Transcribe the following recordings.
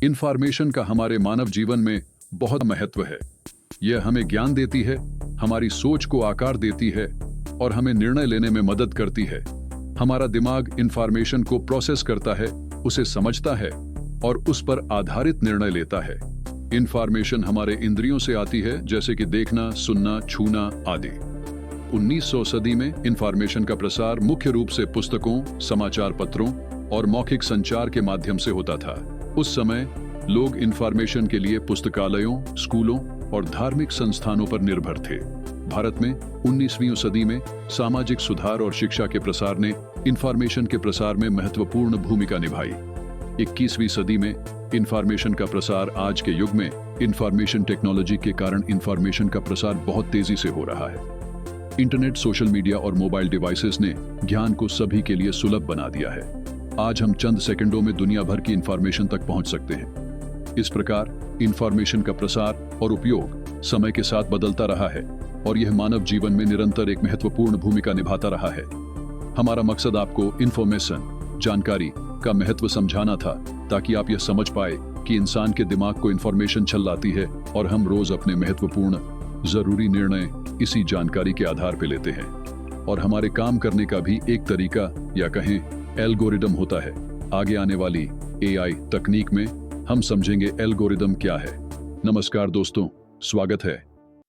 Information का हमारे मानव जीवन में बहुत महत्व है। यह हमें ज्ञान देती है, हमारी सोच को आकार देती है और हमें निर्णय लेने में मदद करती है। हमारा दिमाग इंफॉर्मेशन को प्रोसेस करता है, उसे समझता है और उस पर आधारित निर्णय लेता है। इंफॉर्मेशन हमारे इंद्रियों से आती है, जैसे कि देखना, सुनना, छूना आदि। 1900 सदी में इंफॉर्मेशन का प्रसार मुख्य रूप से पुस्तकों, समाचार पत्रों और मौखिक संचार के माध्यम से होता था। उस समय लोग इंफॉर्मेशन के लिए पुस्तकालयों, स्कूलों और धार्मिक संस्थानों पर निर्भर थे। भारत में 19वीं सदी में सामाजिक सुधार और शिक्षा के प्रसार ने इंफॉर्मेशन के प्रसार में महत्वपूर्ण भूमिका निभाई। 21वीं सदी में इंफॉर्मेशन का प्रसार, आज के युग में इंफॉर्मेशन टेक्नोलॉजी के कारण इंफॉर्मेशन का प्रसार बहुत तेजी से हो रहा है। इंटरनेट, सोशल मीडिया और मोबाइल डिवाइसेस ने ज्ञान को सभी के लिए सुलभ बना दिया है। आज हम चंद सेकंडों में दुनिया भर की इंफॉर्मेशन तक पहुंच सकते हैं। इस प्रकार इंफॉर्मेशन का प्रसार और उपयोग समय के साथ बदलता रहा है और यह मानव जीवन में निरंतर एक महत्वपूर्ण भूमिका निभाता रहा है। हमारा मकसद आपको इंफॉर्मेशन, जानकारी का महत्व समझाना था, ताकि आप यह समझ पाए कि इंसान के दिमाग को इंफॉर्मेशन चलाती है और हम रोज अपने महत्वपूर्ण, जरूरी निर्णय इसी जानकारी के आधार पर लेते हैं। और हमारे काम करने का भी एक तरीका या कहें एल्गोरिदम होता है। आगे आने वाली एआई तकनीक में हम समझेंगे एल्गोरिदम क्या है। नमस्कार दोस्तों, स्वागत है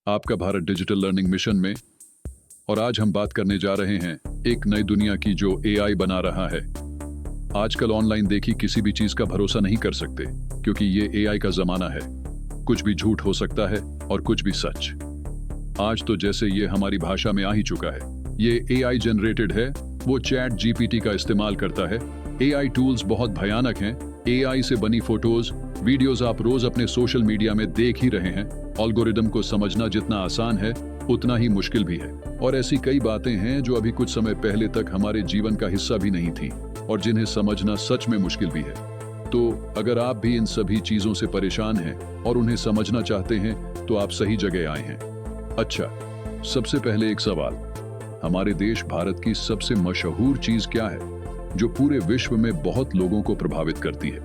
आपका भारत डिजिटल लर्निंग मिशन में। और आज हम बात करने जा रहे हैं एक नई दुनिया की जो एआई बना रहा है। आजकल ऑनलाइन देखी किसी भी चीज का भरोसा नहीं कर सकते, क्योंकि ये एआई का जमाना है। कुछ भी झूठ हो सकता है और कुछ भी सच। आज तो जैसे ये हमारी भाषा में आ ही चुका है। ये एआई जनरेटेड है, वो चैट जीपीटी का इस्तेमाल करता है। एआई टूल्स बहुत भयानक हैं। एआई से बनी फोटोज, वीडियोस आप रोज अपने सोशल मीडिया में देख ही रहे हैं। एल्गोरिदम को समझना जितना आसान है, उतना ही मुश्किल भी है। और ऐसी कई बातें हैं जो अभी कुछ समय पहले तक हमारे जीवन का हिस्सा भी नहीं थी और जिन्हें समझना सच में मुश्किल भी है। तो अगर आप भी इन सभी चीजों से परेशान हैं और उन्हें समझना चाहते हैं, तो आप सही जगह आए हैं। अच्छा, सबसे पहले एक सवाल, हमारे देश भारत की सबसे मशहूर चीज क्या है जो पूरे विश्व में बहुत लोगों को प्रभावित करती है?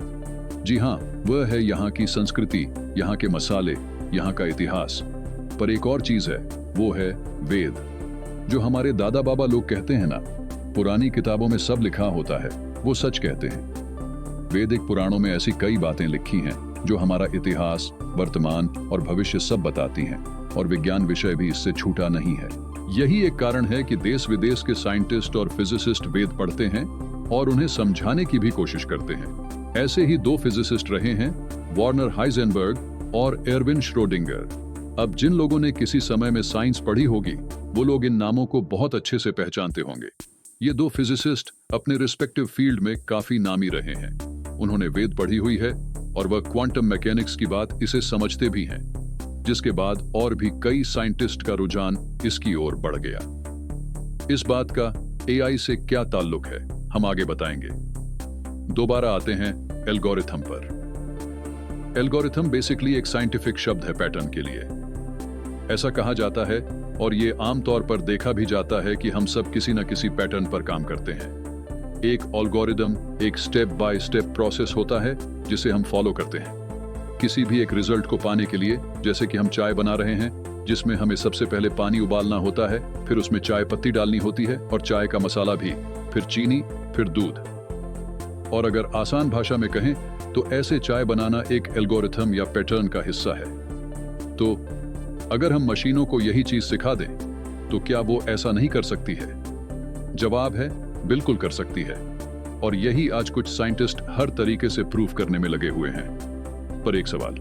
जी हाँ, वह है यहाँ की संस्कृति, यहाँ के मसाले, यहाँ का इतिहास। पर एक और चीज है, वो है वेद। जो हमारे दादा बाबा लोग कहते हैं ना, पुरानी किताबों में सब लिखा होता है, वो सच कहते हैं। वैदिक पुराणों में ऐसी कई बातें लिखी हैं जो हमारा इतिहास, वर्तमान और भविष्य सब बताती हैं, और विज्ञान विषय भी इससे छूटा नहीं है। यही एक कारण है कि देश विदेश के साइंटिस्ट और फिजिसिस्ट वेद पढ़ते हैं और उन्हें समझाने की भी कोशिश करते हैं। ऐसे ही दो फिजिसिस्ट रहे हैं, वर्नर हाइजेनबर्ग और एरविन श्रोडिंगर। अब जिन लोगों ने किसी समय में साइंस पढ़ी होगी, वो लोग इन नामों को बहुत अच्छे से पहचानते होंगे। ये दो फिजिसिस्ट अपने रिस्पेक्टिव फील्ड में काफी नामी रहे हैं। उन्होंने वेद पढ़ी हुई है और वह क्वांटम मैकेनिक्स की बात इसे समझते भी हैं, जिसके बाद और भी कई साइंटिस्ट का रुझान इसकी ओर बढ़ गया। इस बात का एआई से क्या ताल्लुक है, हम आगे बताएंगे। दोबारा आते हैं एल्गोरिथम पर। एल्गोरिथम बेसिकली एक साइंटिफिक शब्द है पैटर्न के लिए। ऐसा कहा जाता है और ये आमतौर पर देखा भी जाता है कि हम सब किसी न किसी पैटर्न पर काम करते हैं। एक एल्गोरिथम एक स्टेप बाय स्टेप प्रोसेस होता है जिसे हम फॉलो करते हैं किसी भी एक रिजल्ट को पाने के लिए। जैसे कि हम चाय बना रहे हैं, जिसमें हमें सबसे पहले पानी उबालना होता है, फिर उसमें चाय पत्ती डालनी होती है और चाय का मसाला भी, फिर चीनी, फिर दूध। और अगर आसान भाषा में कहें तो ऐसे चाय बनाना एक एल्गोरिथम या पैटर्न का हिस्सा है। तो अगर हम मशीनों को यही चीज सिखा दें, तो क्या वो ऐसा नहीं कर सकती है? जवाब है, बिल्कुल कर सकती है। और यही आज कुछ साइंटिस्ट हर तरीके से प्रूव करने में लगे हुए हैं। पर एक सवाल,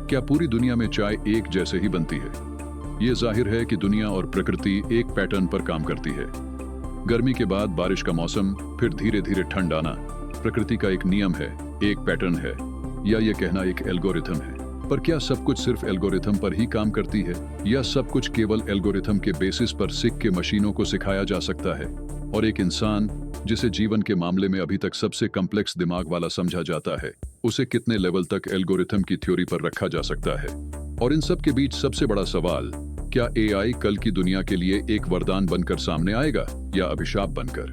क्या पूरी दुनिया में चाय एक जैसे ही बनती है? ये जाहिर है कि दुनिया और प्रकृति एक पैटर्न पर काम करती है। गर्मी के बाद बारिश का मौसम, फिर धीरे धीरे ठंड आना, प्रकृति का एक नियम है, एक पैटर्न है, या ये कहना एक एल्गोरिथम है। पर क्या सब कुछ सिर्फ एल्गोरिथम पर ही काम करती है, या सब कुछ केवल एल्गोरिथम के बेसिस पर सीख के मशीनों को सिखाया जा सकता है? और एक इंसान जिसे जीवन के मामले में अभी तक सबसे कॉम्प्लेक्स दिमाग वाला समझा जाता है, उसे कितने लेवल तक एल्गोरिथम की थ्योरी पर रखा जा सकता है? और इन सब के बीच सबसे बड़ा सवाल, क्या एआई कल की दुनिया के लिए एक वरदान बनकर सामने आएगा या अभिशाप बनकर?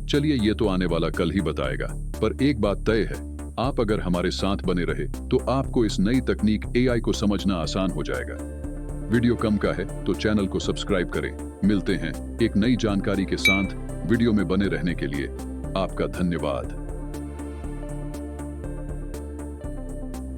चलिए, ये तो आने वाला कल ही बताएगा। पर एक बात तय है, आप अगर हमारे साथ बने रहे तो आपको इस नई तकनीक एआई को समझना आसान हो जाएगा। वीडियो कम का है तो चैनल को सब्सक्राइब करें। मिलते हैं एक नई जानकारी के साथ। वीडियो में बने रहने के लिए आपका धन्यवाद।